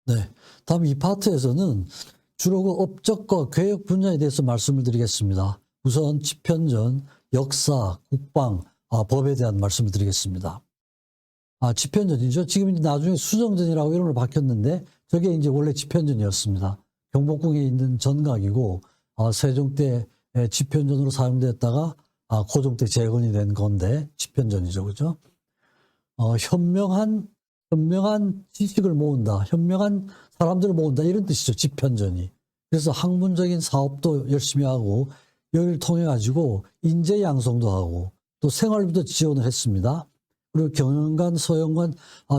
네. 다음 이 파트에서는 주로 그 업적과 계획 분야에 대해서 말씀을 드리겠습니다. 우선 집현전, 역사, 국방, 법에 대한 말씀을 드리겠습니다. 집현전이죠. 지금 이제 나중에 수정전이라고 이름을 바뀌었는데 저게 이제 원래 집현전이었습니다. 경복궁에 있는 전각이고 세종 때 집현전으로 사용되었다가 고종 때 재건이 된 건데 집현전이죠. 그죠? 현명한 지식을 모은다. 현명한 사람들을 모은다. 이런 뜻이죠. 집현전이. 그래서 학문적인 사업도 열심히 하고 여기를 통해 가지고 인재 양성도 하고 또 생활비도 지원을 했습니다. 그리고 경영관, 서영관,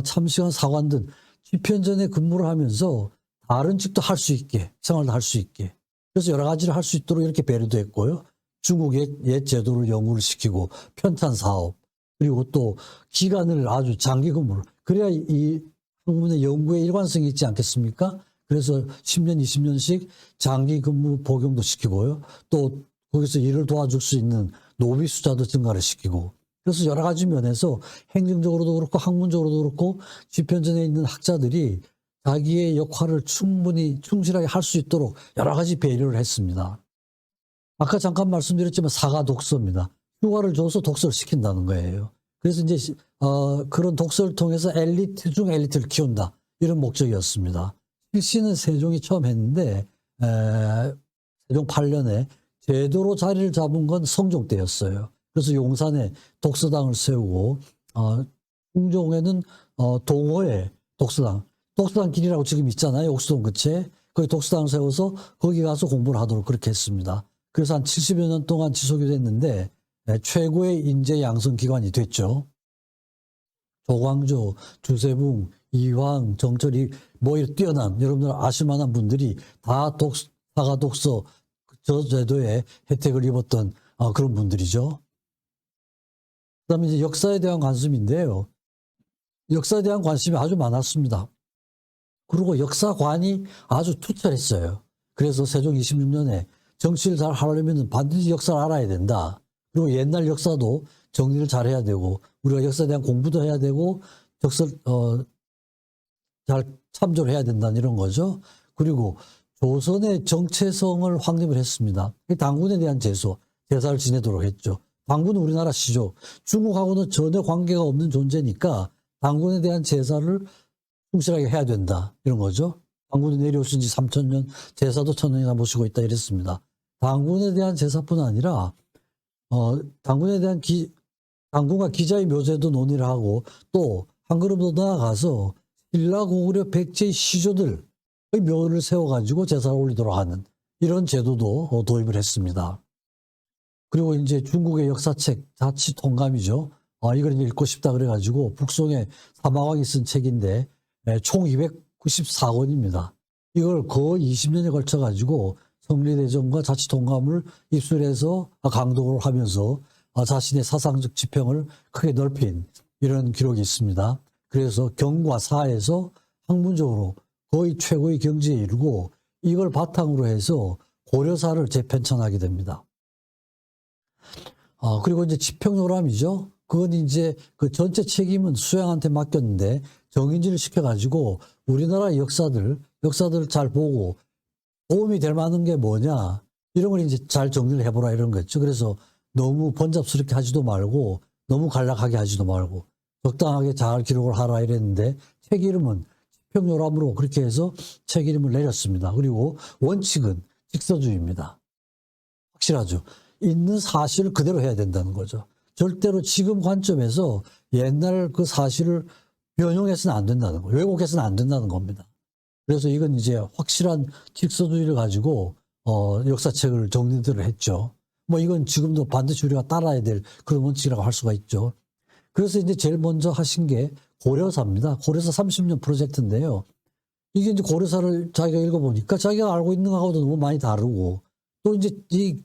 참시관, 사관 등 집현전에 근무를 하면서 다른 직도 할 수 있게, 생활도 할 수 있게. 그래서 여러 가지를 할 수 있도록 이렇게 배려도 했고요. 중국의 옛 제도를 연구를 시키고 편찬 사업, 그리고 또 기간을 아주 장기 근무를. 그래야 이 학문의 연구에 일관성이 있지 않겠습니까? 그래서 10년, 20년씩 장기 근무 복용도 시키고요. 또 거기서 일을 도와줄 수 있는 노비 숫자도 증가를 시키고. 그래서 여러 가지 면에서 행정적으로도 그렇고 학문적으로도 그렇고 집현전에 있는 학자들이 자기의 역할을 충분히 충실하게 할 수 있도록 여러 가지 배려를 했습니다. 아까 잠깐 말씀드렸지만 사가 독서입니다. 휴가를 줘서 독서를 시킨다는 거예요. 그래서 이제 그런 독서를 통해서 엘리트 중 엘리트를 키운다. 이런 목적이었습니다. 실시는 세종이 처음 했는데 세종 8년에 제도로 자리를 잡은 건 성종 때였어요. 그래서 용산에 독서당을 세우고 충종에는 동호회 독서당 길이라고 지금 있잖아요. 옥수동 그체. 거기 독서당을 세워서 거기 가서 공부를 하도록 그렇게 했습니다. 그래서 한 70여 년 동안 지속이 됐는데 최고의 인재 양성 기관이 됐죠. 조광조, 주세붕, 이황, 정철이 뭐 이렇게 뛰어난 여러분들 아실 만한 분들이 다 사가 독서 저 제도에 혜택을 입었던 그런 분들이죠. 그다음에 이제 역사에 대한 관심인데요. 역사에 대한 관심이 아주 많았습니다. 그리고 역사관이 아주 투철했어요. 그래서 세종 26년에 정치를 잘 하려면 반드시 역사를 알아야 된다. 그리고 옛날 역사도 정리를 잘 해야 되고 우리가 역사에 대한 공부도 해야 되고 잘 참조를 해야 된다는 이런 거죠. 그리고 조선의 정체성을 확립을 했습니다. 당군에 대한 제사를 지내도록 했죠. 당군은 우리나라 시죠. 중국하고는 전혀 관계가 없는 존재니까 당군에 대한 제사를 충실하게 해야 된다. 이런 거죠. 당군이 내려오신 지 3,000년, 제사도 1,000년이나 모시고 있다 이랬습니다. 당군에 대한 제사뿐 아니라 당군에 대한 당군과 기자의 묘제도 논의를 하고 또 한 걸음 더 나아가서 신라 고구려 백제의 시조들의 묘를 세워가지고 제사를 올리도록 하는 이런 제도도 도입을 했습니다. 그리고 이제 중국의 역사책 자치통감이죠. 이걸 이제 읽고 싶다 그래가지고 북송의 사마왕이 쓴 책인데 총 294권입니다. 이걸 거의 20년에 걸쳐가지고 성리대전과 자치통감을 입술해서 강독을 하면서 자신의 사상적 지평을 크게 넓힌 이런 기록이 있습니다. 그래서 경과 사에서 학문적으로 거의 최고의 경지에 이르고 이걸 바탕으로 해서 고려사를 재편찬하게 됩니다. 그리고 이제 지평요람이죠. 그건 이제 그 전체 책임은 수양한테 맡겼는데 정인지를 시켜가지고 우리나라 역사들 잘 보고 도움이 될 만한 게 뭐냐 이런 걸 이제 잘 정리를 해보라 이런 거죠. 그래서 너무 번잡스럽게 하지도 말고 너무 간략하게 하지도 말고 적당하게 잘 기록을 하라 이랬는데 책 이름은 지평요람으로 그렇게 해서 책 이름을 내렸습니다. 그리고 원칙은 직서주의입니다. 확실하죠. 있는 사실을 그대로 해야 된다는 거죠. 절대로 지금 관점에서 옛날 그 사실을 변형해서는 안 된다는 거예요. 왜곡해서는 안 된다는 겁니다. 그래서 이건 이제 확실한 직서주의를 가지고 역사책을 정리들을 했죠. 뭐 이건 지금도 반드시 우리가 따라야 될 그런 원칙이라고 할 수가 있죠. 그래서 이제 제일 먼저 하신 게 고려사입니다. 고려사 30년 프로젝트인데요. 이게 이제 고려사를 자기가 읽어보니까 자기가 알고 있는 거하고도 너무 많이 다르고 또 이제 이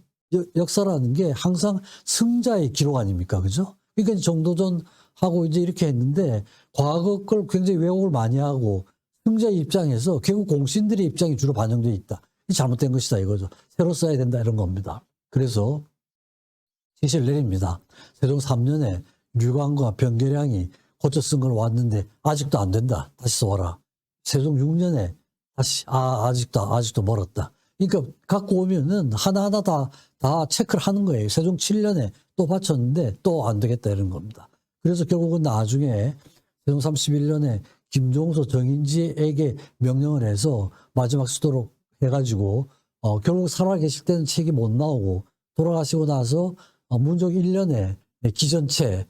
역사라는 게 항상 승자의 기록 아닙니까? 그죠? 그러니까 정도전하고 이제 이렇게 했는데 과거 걸 굉장히 왜곡을 많이 하고 승자의 입장에서 결국 공신들의 입장이 주로 반영되어 있다. 이 잘못된 것이다 이거죠. 새로 써야 된다 이런 겁니다. 그래서 지시를 내립니다. 세종 3년에 류광과 변계량이 고쳐 쓴 걸 왔는데 아직도 안 된다. 다시 써와라. 세종 6년에 다시 아직도 멀었다. 그러니까 갖고 오면은 하나하나 다 체크를 하는 거예요. 세종 7년에 또 바쳤는데 또 안 되겠다 이런 겁니다. 그래서 결국은 나중에 세종 31년에 김종서 정인지에게 명령을 해서 마지막 수도록 해가지고 결국 살아계실 때는 책이 못 나오고 돌아가시고 나서 문종 1년에 기전체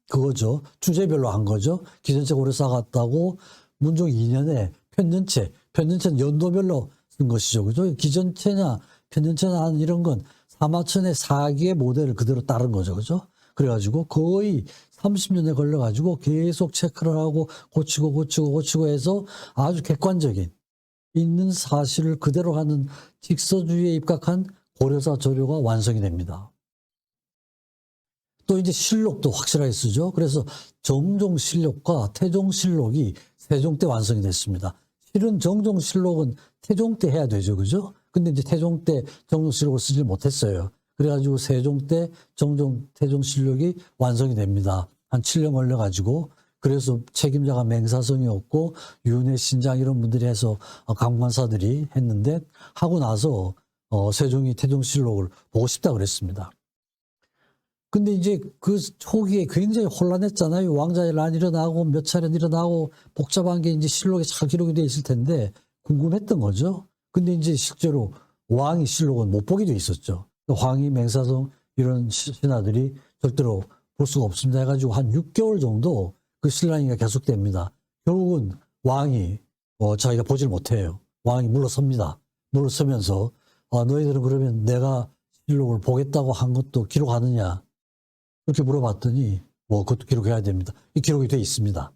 그거죠. 주제별로 한 거죠. 기전체 고려 쌓았다고 문종 2년에 편년체는 연도별로 쓴 것이죠. 그죠? 기전체나 편년체나 이런 건 사마천의 4기의 모델을 그대로 따른 거죠. 그죠? 그래가지고 거의 30년에 걸려가지고 계속 체크를 하고 고치고 해서 아주 객관적인 있는 사실을 그대로 하는 직서주의에 입각한 고려사 조료가 완성이 됩니다. 또 이제 실록도 확실하게 쓰죠. 그래서 정종실록과 태종실록이 세종 때 완성이 됐습니다. 실은 정종실록은 태종 때 해야 되죠. 그죠? 근데 이제 태종 때 정종실록을 쓰지 못했어요. 그래가지고 세종 때 태종실록이 완성이 됩니다. 한 7년 걸려가지고. 그래서 책임자가 맹사성이었고 윤회 신장 이런 분들이 해서 감관사들이 했는데 하고 나서 세종이 태종실록을 보고 싶다 그랬습니다. 근데 이제 그 초기에 굉장히 혼란했잖아요. 왕자의 난 일어나고 몇 차례 일어나고 복잡한 게 이제 실록에 잘 기록이 되어 있을 텐데 궁금했던 거죠. 근데 이제 실제로 왕이 실록은 못 보게 돼 있었죠. 황희, 맹사성 이런 신하들이 절대로 볼 수가 없습니다. 해가지고 한 6개월 정도 그 신랑이가 계속됩니다. 결국은 왕이 자기가 보질 못해요. 왕이 물러섭니다. 물러서면서 너희들은 그러면 내가 실록을 보겠다고 한 것도 기록하느냐? 그렇게 물어봤더니 그것도 기록해야 됩니다. 이 기록이 돼 있습니다.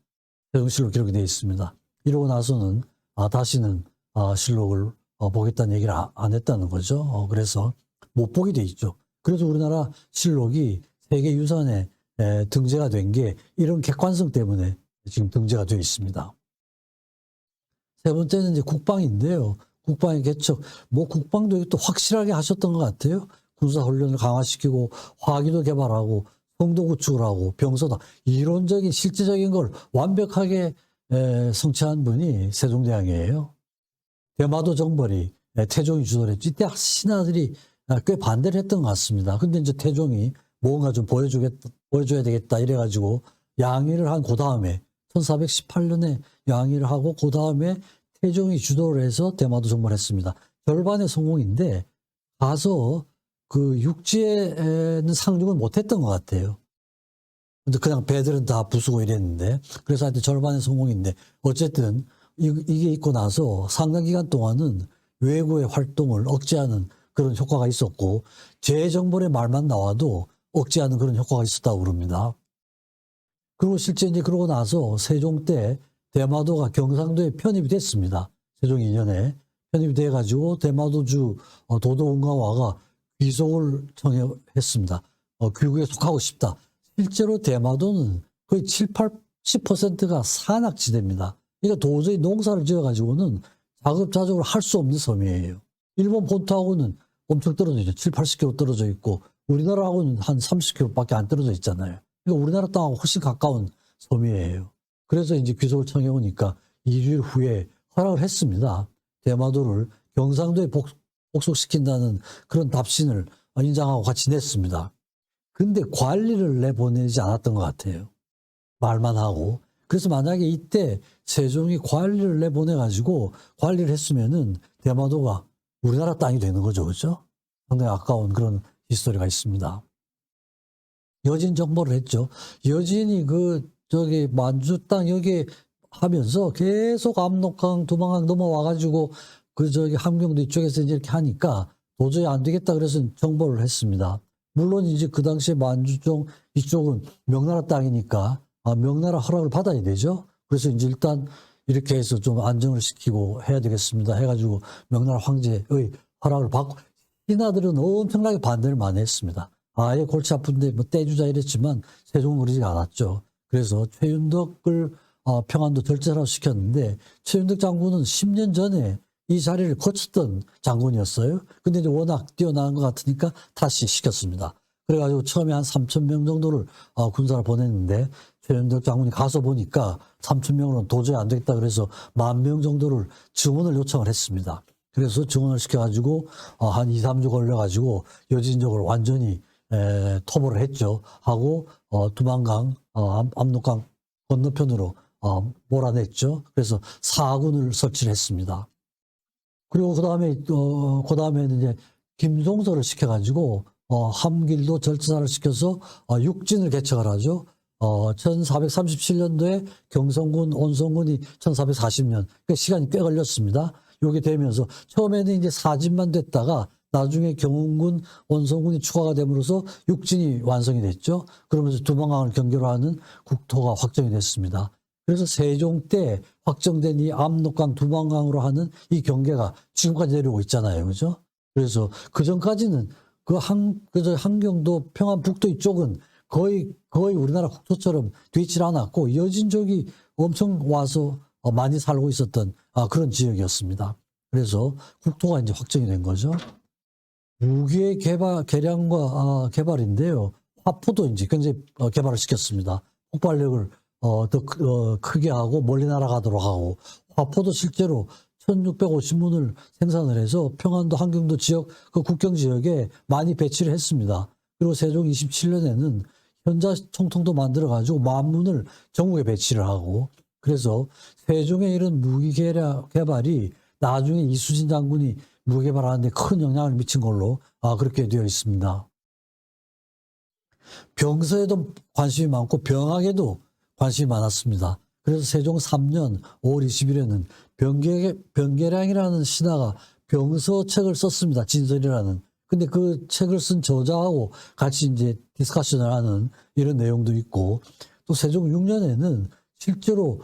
세종실록 기록이 돼 있습니다. 이러고 나서는 다시는 실록을 보겠다는 얘기를 안 했다는 거죠. 그래서 못 보게 돼 있죠. 그래서 우리나라 실록이 세계유산에 등재가 된 게 이런 객관성 때문에 지금 등재가 되어 있습니다. 세 번째는 이제 국방인데요. 국방의 개척, 국방도 또 확실하게 하셨던 것 같아요. 군사훈련을 강화시키고 화기도 개발하고 성도 구축을 하고 병서다 이론적인 실질적인 걸 완벽하게 성취한 분이 세종대왕이에요. 대마도 정벌이 태종이 주도를 했죠. 이때 신하들이 꽤 반대를 했던 것 같습니다. 근데 이제 태종이 뭔가 좀 보여줘야 되겠다 이래가지고 양의를 한 그 다음에 1418년에 양의를 하고 그 다음에 태종이 주도를 해서 대마도 정벌했습니다. 절반의 성공인데 가서 그 육지에는 상륙은 못했던 것 같아요. 근데 그냥 배들은 다 부수고 이랬는데 그래서 하여튼 절반의 성공인데 어쨌든 이게 있고 나서 상당 기간 동안은 외구의 활동을 억제하는 그런 효과가 있었고 재정벌의 말만 나와도 억제하는 그런 효과가 있었다고 그럽니다. 그리고 실제 이제 그러고 나서 세종 때 대마도가 경상도에 편입이 됐습니다. 세종 2년에 편입이 돼가지고 대마도주 도도운가와가 귀속을 청했습니다. 귀국에 속하고 싶다. 실제로 대마도는 거의 70~80%가 산악지대입니다. 그러니까 도저히 농사를 지어가지고는 자급자족을 할 수 없는 섬이에요. 일본 본토하고는 엄청 떨어져 있죠. 70~80km 떨어져 있고 우리나라하고는 한 30km밖에 안 떨어져 있잖아요. 그러니까 우리나라 땅하고 훨씬 가까운 섬이에요. 그래서 이제 귀속을 청해오니까 2주일 후에 허락을 했습니다. 대마도를 경상도에 복속시킨다는 그런 답신을 인장하고 같이 냈습니다. 근데 관리를 내보내지 않았던 것 같아요. 말만 하고. 그래서 만약에 이때 세종이 관리를 내보내가지고 관리를 했으면은 대마도가 우리나라 땅이 되는 거죠. 그죠? 상당히 아까운 그런 히스토리가 있습니다. 여진 정벌을 했죠. 여진이 만주 땅 여기 하면서 계속 압록강, 두만강 넘어와가지고 함경도 이쪽에서 이렇게 하니까 도저히 안 되겠다 그래서 정벌을 했습니다. 물론 이제 그 당시에 만주 쪽 이쪽은 명나라 땅이니까 명나라 허락을 받아야 되죠. 그래서 이제 일단 이렇게 해서 좀 안정을 시키고 해야 되겠습니다. 해가지고 명나라 황제의 허락을 받고 신하들은 엄청나게 반대를 많이 했습니다. 아예 골치 아픈데 떼주자 이랬지만 세종은 그러지 않았죠. 그래서 최윤덕을 평안도 절제하라고 시켰는데 최윤덕 장군은 10년 전에 이 자리를 거쳤던 장군이었어요. 근데 이제 워낙 뛰어난 것 같으니까 다시 시켰습니다. 그래가지고 처음에 한 3,000명 정도를 군사를 보냈는데 최현덕 장군이 가서 보니까 3,000명으로는 도저히 안 되겠다 그래서 10,000명 정도를 증원을 요청을 했습니다. 그래서 증원을 시켜가지고 한 2, 3주 걸려가지고 여진족을 완전히 토벌을 했죠. 하고 두만강, 압록강 건너편으로 몰아냈죠. 그래서 4군을 설치를 했습니다. 그리고 그다음에는 이제 김송서를 시켜가지고 함길도 절차를 시켜서 육진을 개척을 하죠. 1437년도에 경성군, 온성군이 1440년, 그러니까 시간이 꽤 걸렸습니다. 요게 되면서 처음에는 이제 4진만 됐다가 나중에 경운군, 온성군이 추가가 됨으로써 육진이 완성이 됐죠. 그러면서 두만강을 경계로 하는 국토가 확정이 됐습니다. 그래서 세종 때 확정된 이 압록강 두만강으로 하는 이 경계가 지금까지 내려오고 있잖아요. 그죠? 그래서 그 전까지는 그저 한경도 평안북도 이쪽은 거의 우리나라 국토처럼 돼 있질 않았고 여진족이 엄청 와서 많이 살고 있었던 그런 지역이었습니다. 그래서 국토가 이제 확정이 된 거죠. 무기의 개량과 개발인데요. 화포도 이제 굉장히 개발을 시켰습니다. 폭발력을 더 크게 하고 멀리 날아가도록 하고 화포도 실제로 1650문을 생산을 해서 평안도 한경도 지역 그 국경 지역에 많이 배치를 했습니다. 그리고 세종 27년에는 현자 총통도 만들어 가지고 10,000문을 전국에 배치를 하고 그래서 세종의 이런 무기 개발이 나중에 이수진 장군이 무기 개발하는데 큰 영향을 미친 걸로 그렇게 되어 있습니다. 병서에도 관심이 많고 병학에도 관심이 많았습니다. 그래서 세종 3년 5월 20일에는 병계량이라는 신하가 병서책을 썼습니다. 진설이라는. 근데 그 책을 쓴 저자하고 같이 이제 디스커션을 하는 이런 내용도 있고 또 세종 6년에는 실제로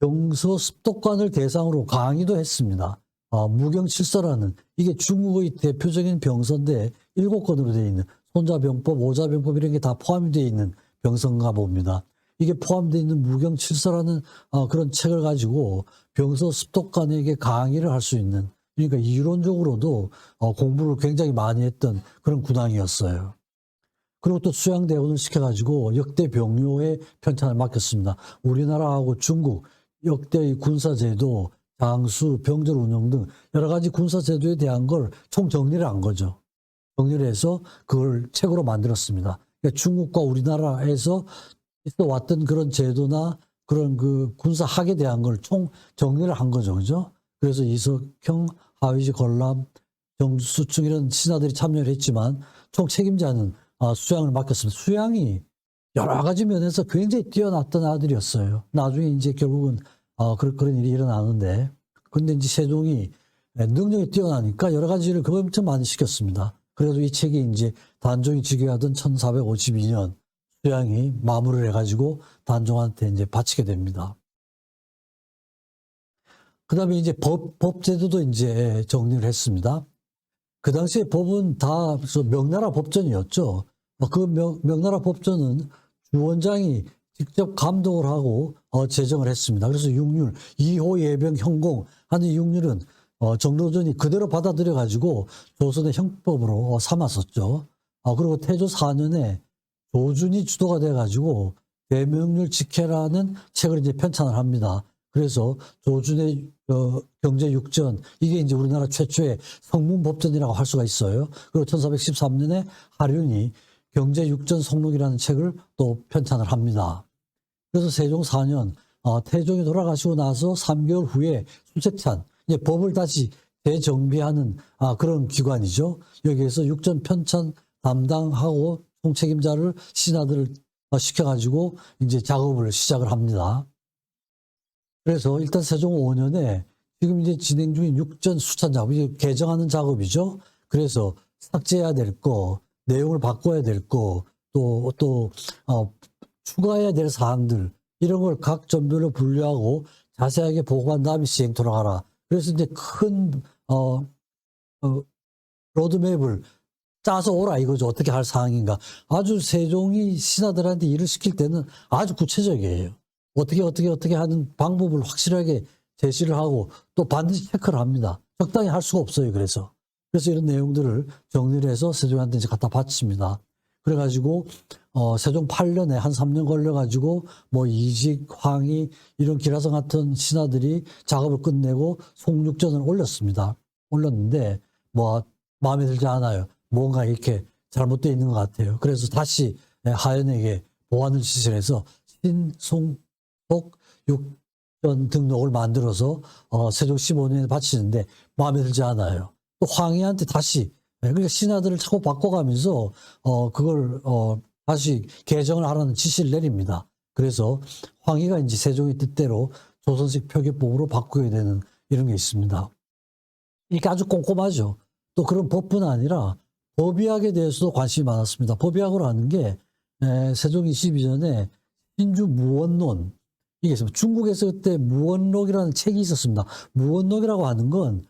병서 습독관을 대상으로 강의도 했습니다. 무경칠서라는 이게 중국의 대표적인 병서인데 7권으로 되어 있는 손자병법, 오자병법 이런 게 다 포함이 되어 있는 병서인가 봅니다. 이게 포함되어 있는 무경칠서라는 그런 책을 가지고 병서 습독관에게 강의를 할 수 있는 그러니까 이론적으로도 공부를 굉장히 많이 했던 그런 군왕이었어요. 그리고 또 수양대원을 시켜가지고 역대 병요의 편찬을 맡겼습니다. 우리나라하고 중국 역대의 군사제도, 장수, 병절 운영 등 여러 가지 군사제도에 대한 걸 총정리를 한 거죠. 정리를 해서 그걸 책으로 만들었습니다. 그러니까 중국과 우리나라에서 있어 왔던 그런 제도나 그런 그 군사학에 대한 걸 총 정리를 한 거죠. 그죠? 그래서 이석형, 하위지 권람, 정수충 이런 신하들이 참여를 했지만 총 책임자는 수양을 맡겼습니다. 수양이 여러 가지 면에서 굉장히 뛰어났던 아들이었어요. 나중에 이제 결국은 그런 일이 일어나는데 근데 이제 세종이 능력이 뛰어나니까 여러 가지를 엄청 많이 시켰습니다. 그래도 이 책이 이제 단종이 즉위하던 1452년 수양이 마무리를 해가지고 단종한테 이제 바치게 됩니다. 그 다음에 이제 법제도도 이제 정리를 했습니다. 그 당시에 법은 다 명나라 법전이었죠. 그 명나라 법전은 주원장이 직접 감독을 하고 제정을 했습니다. 그래서 육률, 2호 예병 형공 하는 육률은 정로전이 그대로 받아들여 가지고 조선의 형법으로 삼았었죠. 그리고 태조 4년에 조준이 주도가 돼 가지고 대명률 직해라는 책을 이제 편찬을 합니다. 그래서 조준의 경제육전 이게 이제 우리나라 최초의 성문법전이라고 할 수가 있어요. 그리고 1413년에 하륜이 경제육전 성록이라는 책을 또 편찬을 합니다. 그래서 세종 4년 태종이 돌아가시고 나서 3개월 후에 수책찬 이제 법을 다시 재정비하는 그런 기관이죠. 여기에서 육전 편찬 담당하고 총책임자를 신하들을 시켜가지고 이제 작업을 시작을 합니다. 그래서 일단 세종 5년에 지금 이제 진행 중인 육전 수찬 작업, 이제 개정하는 작업이죠. 그래서 삭제해야 될 거, 내용을 바꿔야 될 거, 또 추가해야 될 사항들 이런 걸 각 전별로 분류하고 자세하게 보고한 다음에 시행토록 하라. 그래서 이제 큰 로드맵을 짜서 오라 이거죠. 어떻게 할 사항인가. 아주 세종이 신하들한테 일을 시킬 때는 아주 구체적이에요. 어떻게 하는 방법을 확실하게 제시를 하고 또 반드시 체크를 합니다. 적당히 할 수가 없어요. 그래서 이런 내용들을 정리를 해서 세종한테 이제 갖다 바칩니다. 그래가지고 세종 8년에 한 3년 걸려가지고 뭐 이직, 황희 이런 기라성 같은 신하들이 작업을 끝내고 송육전을 올렸습니다. 올렸는데 뭐 마음에 들지 않아요. 뭔가 이렇게 잘못되어 있는 것 같아요. 그래서 다시 하연에게 보완을 지시를 해서 신송록 육전 등록을 만들어서 세종 15년에 바치는데 마음에 들지 않아요. 또 황희한테 다시 그러니까 신하들을 자꾸 바꿔가면서 그걸 다시 개정을 하라는 지시를 내립니다. 그래서 황희가 이제 세종의 뜻대로 조선식 표기법으로 바꾸게 되는 이런 게 있습니다. 이게 아주 꼼꼼하죠. 또 그런 법뿐 아니라 법의학에 대해서도 관심이 많았습니다. 법의학으로 하는 게 세종 22년에 신주 무원론 이게 있습니다. 중국에서 그때 무원록이라는 책이 있었습니다. 무원록이라고 하는 건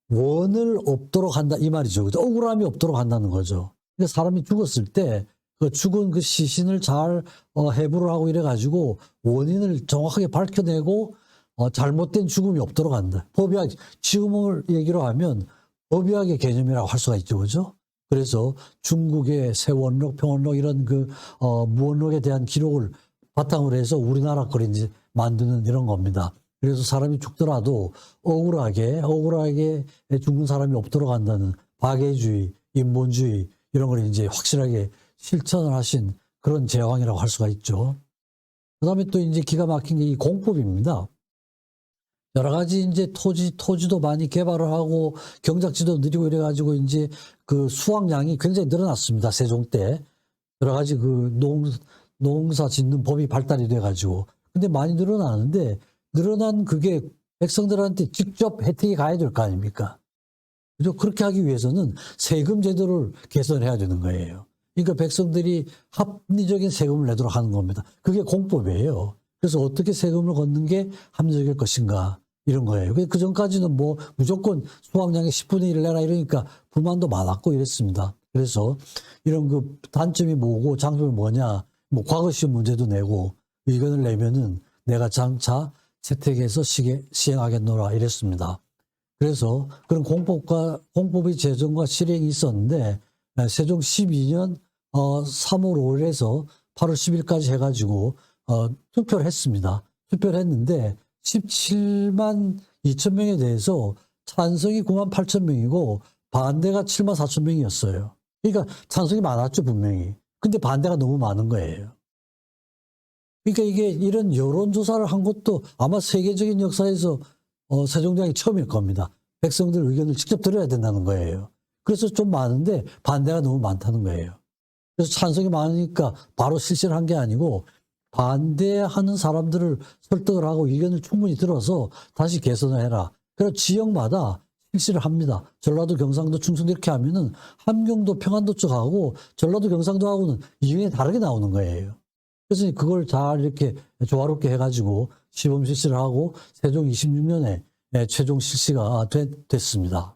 원을 없도록 한다 이 말이죠. 억울함이 없도록 한다는 거죠. 그러니까 사람이 죽었을 때 그 죽은 그 시신을 잘 해부를 하고 이래가지고 원인을 정확하게 밝혀내고 잘못된 죽음이 없도록 한다. 법의학 지금을 얘기로 하면 법의학의 개념이라고 할 수가 있죠, 그죠? 그래서 중국의 세원록, 평원록 이런 그 무원록에 대한 기록을 바탕으로 해서 우리나라 걸 이제 만드는 이런 겁니다. 그래서 사람이 죽더라도 억울하게 죽는 사람이 없도록 한다는 박애주의, 인본주의 이런 걸 이제 확실하게 실천을 하신 그런 제왕이라고 할 수가 있죠. 그다음에 또 이제 기가 막힌 게 이 공법입니다. 여러 가지 이제 토지도 많이 개발을 하고 경작지도 늘리고 이래가지고 이제 그 수확량이 굉장히 늘어났습니다. 세종 때 여러 가지 그 농사 짓는 법이 발달이 돼가지고 근데 많이 늘어나는데 늘어난 그게 백성들한테 직접 혜택이 가야 될 거 아닙니까? 그죠? 그렇게 하기 위해서는 세금 제도를 개선해야 되는 거예요. 그러니까 백성들이 합리적인 세금을 내도록 하는 겁니다. 그게 공법이에요. 그래서 어떻게 세금을 걷는 게 합리적일 것인가 이런 거예요. 그 전까지는 뭐 무조건 수확량의 10분의 1을 내라 이러니까 불만도 많았고 이랬습니다. 그래서 이런 그 단점이 뭐고 장점이 뭐냐 뭐 과거 시험 문제도 내고 의견을 내면은 내가 장차 채택해서 시행하겠노라 이랬습니다. 그래서 그런 공법의 제정과 실행이 있었는데 세종 12년 3월 5일에서 8월 10일까지 해가지고 투표를 했습니다. 투표를 했는데 17만 2천 명에 대해서 찬성이 9만 8천 명이고 반대가 7만 4천 명이었어요. 그러니까 찬성이 많았죠 분명히. 근데 반대가 너무 많은 거예요. 그러니까 이게 이런 여론조사를 한 것도 아마 세계적인 역사에서 세종대왕이 처음일 겁니다. 백성들 의견을 직접 들어야 된다는 거예요. 그래서 좀 많은데 반대가 너무 많다는 거예요. 그래서 찬성이 많으니까 바로 실시를 한 게 아니고 반대하는 사람들을 설득을 하고 의견을 충분히 들어서 다시 개선을 해라. 그래서 지역마다 실시를 합니다. 전라도, 경상도, 충청도 이렇게 하면은 함경도, 평안도 쪽하고 전라도, 경상도하고는 의견이 다르게 나오는 거예요. 그래서 그걸 잘 이렇게 조화롭게 해가지고 시범 실시를 하고 세종 26년에 최종 실시가 됐습니다.